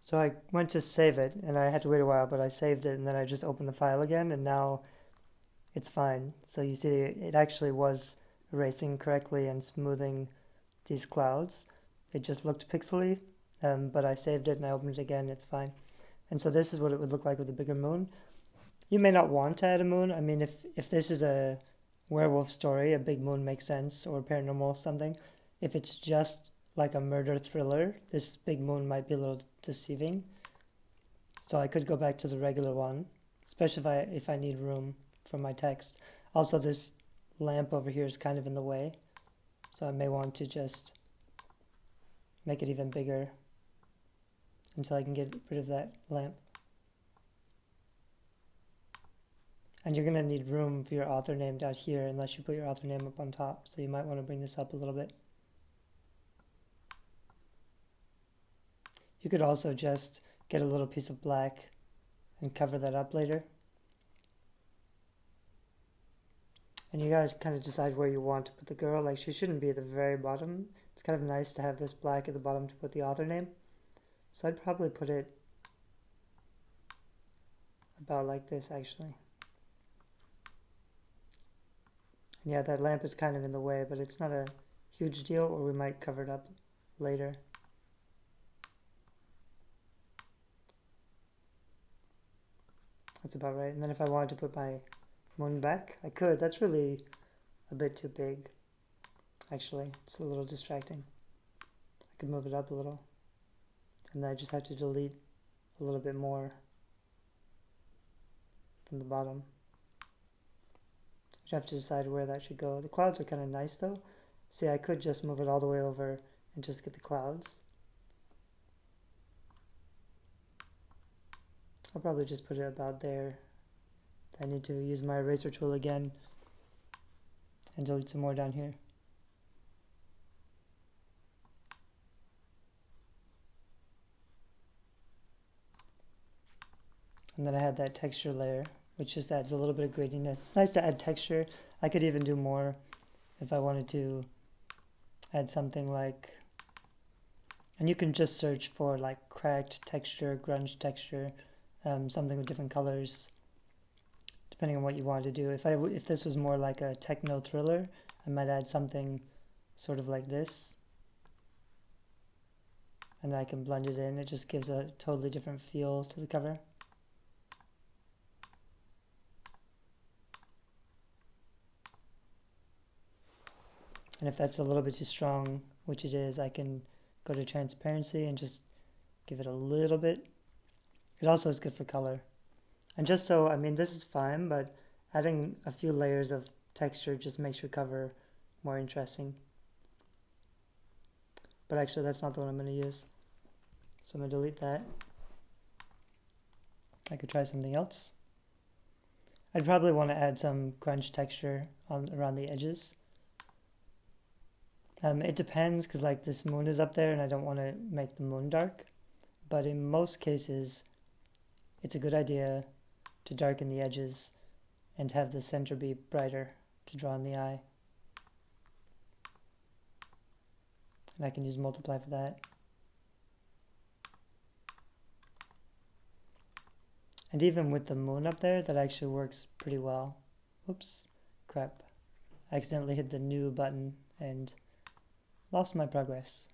So I went to save it and I had to wait a while, but I saved it and then I just opened the file again and now it's fine. So you see it actually was erasing correctly and smoothing these clouds. It just looked pixely, but I saved it and I opened it again, it's fine. And so this is what it would look like with a bigger moon. You may not want to add a moon. I mean, if this is a werewolf story, a big moon makes sense, or paranormal something. If it's just like a murder thriller, this big moon might be a little deceiving. So I could go back to the regular one, especially if I need room for my text. Also, this lamp over here is kind of in the way, so I may want to just make it even bigger until I can get rid of that lamp. And you're going to need room for your author name down here unless you put your author name up on top, so you might want to bring this up a little bit. You could also just get a little piece of black and cover that up later. And you guys kind of decide where you want to put the girl. Like, she shouldn't be at the very bottom. It's kind of nice to have this black at the bottom to put the author name. So I'd probably put it about like this, actually. And yeah, that lamp is kind of in the way, but it's not a huge deal, or we might cover it up later. That's about right. And then if I wanted to put my moon back, I could. That's really a bit too big, actually. It's a little distracting. I could move it up a little. And then I just have to delete a little bit more from the bottom. You have to decide where that should go. The clouds are kind of nice though. See, I could just move it all the way over and just get the clouds. I'll probably just put it about there. I need to use my eraser tool again and delete some more down here. And then I had that texture layer, which just adds a little bit of grittiness. It's nice to add texture. I could even do more if I wanted to add something like, and you can just search for like cracked texture, grunge texture, something with different colors, depending on what you want to do. If this was more like a techno thriller, I might add something sort of like this, and then I can blend it in. It just gives a totally different feel to the cover. And if that's a little bit too strong, which it is, I can go to transparency and just give it a little bit. It also is good for color. And just so, I mean, this is fine, but adding a few layers of texture just makes your cover more interesting. But actually, that's not the one I'm going to use. So I'm going to delete that. I could try something else. I'd probably want to add some grunge texture around the edges. It depends, because like this moon is up there and I don't want to make the moon dark. But in most cases, it's a good idea to darken the edges and have the center be brighter to draw in the eye. And I can use multiply for that. And even with the moon up there, that actually works pretty well. Oops, crap. I accidentally hit the new button and lost my progress.